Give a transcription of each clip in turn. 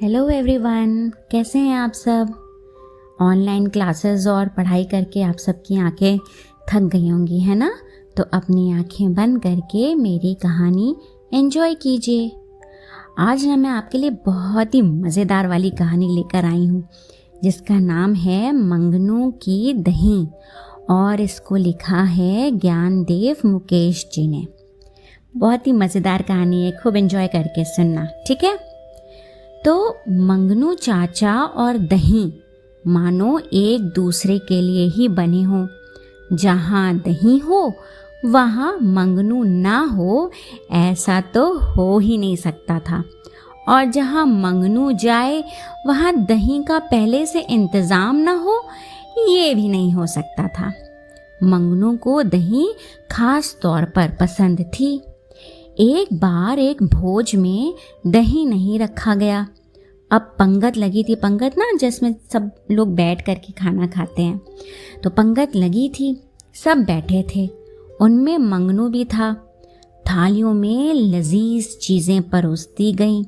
Hello everyone, कैसे हैं आप सब। ऑनलाइन क्लासेस और पढ़ाई करके आप सबकी आंखें थक गई होंगी, है ना। तो अपनी आंखें बंद करके मेरी कहानी एंजॉय कीजिए। आज ना मैं आपके लिए बहुत ही मज़ेदार वाली कहानी लेकर आई हूँ जिसका नाम है मंगनू की दही, और इसको लिखा है ज्ञानदेव मुकेश जी ने। बहुत ही मज़ेदार कहानी है, खूब एंजॉय करके सुनना, ठीक है। तो मंगनू चाचा और दही मानो एक दूसरे के लिए ही बने हों। जहाँ दही हो वहाँ मंगनू ना हो, ऐसा तो हो ही नहीं सकता था। और जहाँ मंगनू जाए वहाँ दही का पहले से इंतज़ाम ना हो, ये भी नहीं हो सकता था। मंगनू को दही खास तौर पर पसंद थी। एक बार एक भोज में दही नहीं रखा गया। अब पंगत लगी थी, पंगत ना जिसमें सब लोग बैठ कर के खाना खाते हैं, तो पंगत लगी थी, सब बैठे थे, उनमें मंगनू भी था। थालियों में लजीज चीज़ें परोस दी गईं,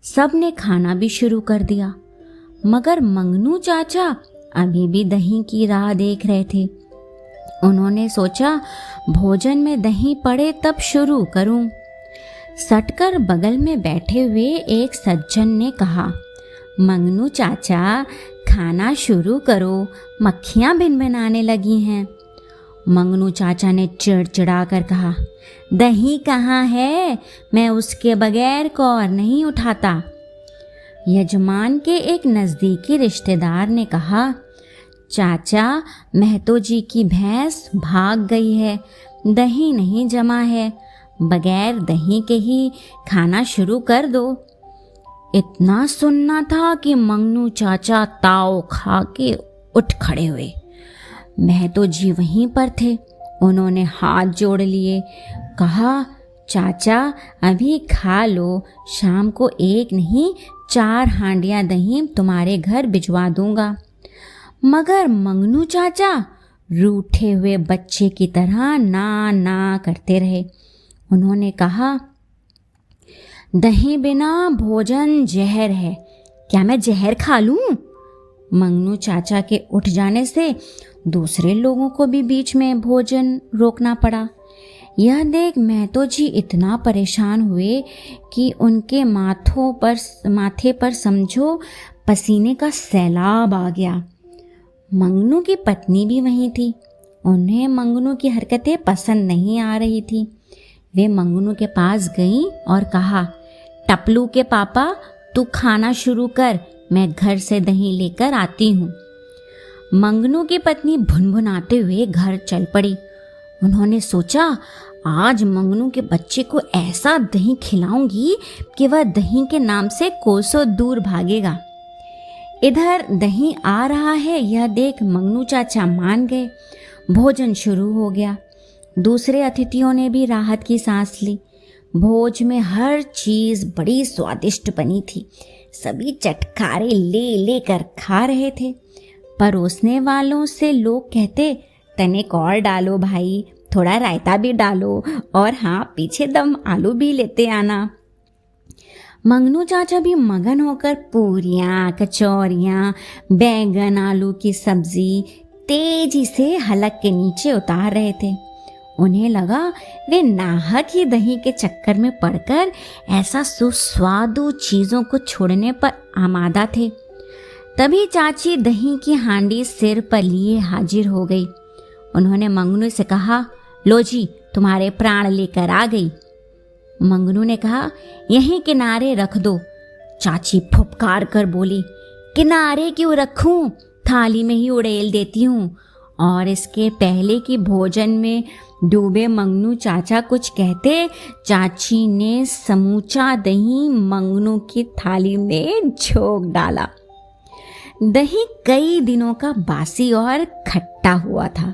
सब ने खाना भी शुरू कर दिया, मगर मंगनू चाचा अभी भी दही की राह देख रहे थे। उन्होंने सोचा भोजन में दही पड़े तब शुरू करूं। सटकर बगल में बैठे हुए एक सज्जन ने कहा, मंगनू चाचा खाना शुरू करो, मक्खियाँ भिनभिनाने लगी हैं। मंगनू चाचा ने चिड़चिड़ा कर कहा, दही कहाँ है, मैं उसके बगैर कौर नहीं उठाता। यजमान के एक नज़दीकी रिश्तेदार ने कहा, चाचा महतो जी की भैंस भाग गई है, दही नहीं जमा है, बगैर दही के ही खाना शुरू कर दो। इतना सुनना था कि मंगनू चाचा ताव खा के उठ खड़े हुए। महतो जी वहीं पर थे, उन्होंने हाथ जोड़ लिए, कहा, चाचा अभी खा लो, शाम को एक नहीं 4 हांडियां दही तुम्हारे घर भिजवा दूंगा। मगर मंगनू चाचा रूठे हुए बच्चे की तरह ना ना करते रहे। उन्होंने कहा, दही बिना भोजन जहर है, क्या मैं जहर खा लूं? मंगनू चाचा के उठ जाने से दूसरे लोगों को भी बीच में भोजन रोकना पड़ा। यह देख महतो जी इतना परेशान हुए कि उनके माथे पर समझो पसीने का सैलाब आ गया। मंगनू की पत्नी भी वहीं थी, उन्हें मंगनू की हरकतें पसंद नहीं आ रही थी। वे मंगनू के पास गईं और कहा, टपलू के पापा तू खाना शुरू कर, मैं घर से दही लेकर आती हूँ। मंगनू की पत्नी भुनभुनाते हुए घर चल पड़ी। उन्होंने सोचा, आज मंगनू के बच्चे को ऐसा दही खिलाऊंगी कि वह दही के नाम से कोसों दूर भागेगा। इधर दही आ रहा है यह देख मंगनू चाचा मान गए। भोजन शुरू हो गया। दूसरे अतिथियों ने भी राहत की सांस ली। भोज में हर चीज़ बड़ी स्वादिष्ट बनी थी, सभी चटखारे ले लेकर खा रहे थे। परोसने वालों से लोग कहते, तनिक और डालो भाई, थोड़ा रायता भी डालो, और हाँ पीछे दम आलू भी लेते आना। मंगनू चाचा भी मगन होकर पूरियाँ, कचौरियाँ, बैंगन आलू की सब्जी तेजी से हलक के नीचे उतार रहे थे। उन्हें लगा वे नाहक ही दही के चक्कर में पड़कर ऐसा सुस्वादु चीज़ों को छोड़ने पर आमादा थे। तभी चाची दही की हांडी सिर पर लिए हाजिर हो गई। उन्होंने मंगनू से कहा, लो जी तुम्हारे प्राण लेकर आ गई। मंगनू ने कहा, यहीं किनारे रख दो। चाची फुफकार कर बोली, किनारे क्यों रखूं, थाली में ही उड़ेल देती हूँ। और इसके पहले कि भोजन में डूबे मंगनू चाचा कुछ कहते, चाची ने समूचा दही मंगनू की थाली में झोंक डाला। दही कई दिनों का बासी और खट्टा हुआ था।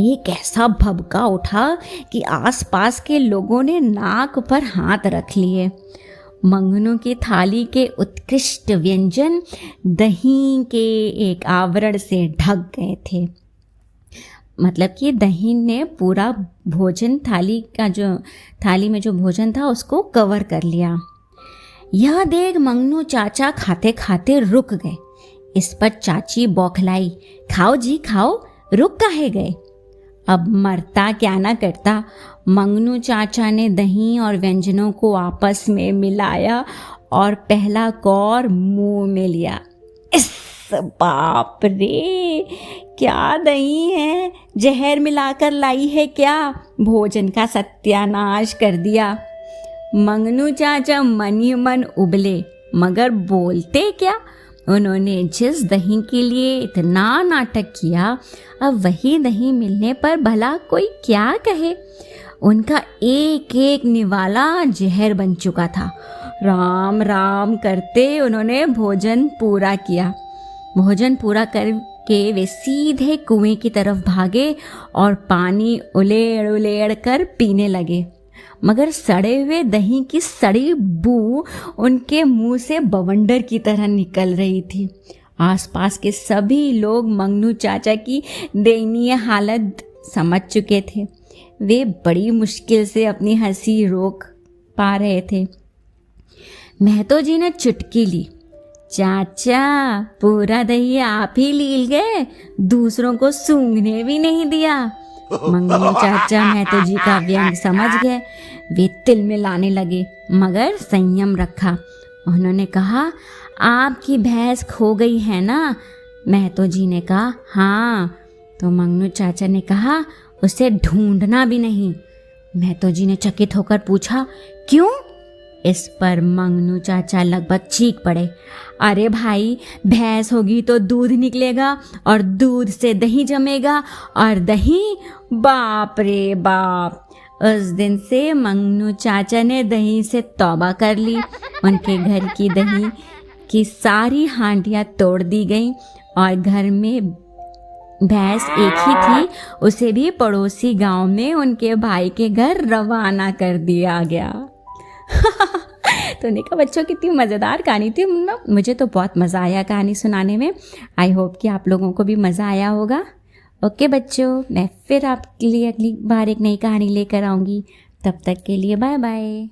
एक ऐसा भभका उठा कि आसपास के लोगों ने नाक पर हाथ रख लिए। मंगनू की थाली के उत्कृष्ट व्यंजन दही के एक आवरण से ढक गए थे। मतलब कि दही ने पूरा भोजन थाली में जो भोजन था उसको कवर कर लिया। यह देख मंगनू चाचा खाते खाते रुक गए। इस पर चाची बौखलाई, खाओ जी खाओ, रुक काहे गए। अब मरता क्या ना करता, मंगनू चाचा ने दही और व्यंजनों को आपस में मिलाया और पहला कौर मुंह में लिया। इस बाप रे, क्या दही है, जहर मिलाकर लाई है क्या, भोजन का सत्यानाश कर दिया। मंगनू चाचा मन ही मन उबले, मगर बोलते क्या। उन्होंने जिस दही के लिए इतना नाटक किया, अब वही दही मिलने पर भला कोई क्या कहे। उनका एक एक निवाला जहर बन चुका था। राम राम करते उन्होंने भोजन पूरा किया। भोजन पूरा करके वे सीधे कुएं की तरफ भागे और पानी उलेड़ उलेड़ कर पीने लगे, मगर सड़े हुए दही की सड़ी बू उनके मुंह से बवंडर की तरह निकल रही थी। आसपास के सभी लोग मंगनू चाचा की दयनीय हालत समझ चुके थे। वे बड़ी मुश्किल से अपनी हंसी रोक पा रहे थे। महतो जी ने चुटकी ली। चाचा, पूरा दही आप ही लील गए, दूसरों को सूंघने भी नहीं दिया। मंगनू चाचा महतो जी का व्यंग समझ गए। वे तिल मिलाने लगे, मगर संयम रखा। उन्होंने कहा, आपकी भैंस खो गई है ना। महतो जी ने कहा, हाँ। तो मंगनू चाचा ने कहा, उसे ढूंढना भी नहीं। महतो जी ने चकित होकर पूछा, क्यों। इस पर मंगनू चाचा लगभग चीख पड़े, अरे भाई, भैंस होगी तो दूध निकलेगा और दूध से दही जमेगा और दही, बाप रे बाप। उस दिन से मंगनू चाचा ने दही से तौबा कर ली। उनके घर की दही की सारी हांडियाँ तोड़ दी गईं और घर में भैंस एक ही थी, उसे भी पड़ोसी गांव में उनके भाई के घर रवाना कर दिया गया। तो देखा बच्चों, कितनी मज़ेदार कहानी थी ना। मुझे तो बहुत मज़ा आया कहानी सुनाने में। आई होप कि आप लोगों को भी मज़ा आया होगा। ओके बच्चों, मैं फिर आपके लिए अगली बार एक नई कहानी लेकर आऊँगी। तब तक के लिए बाय बाय।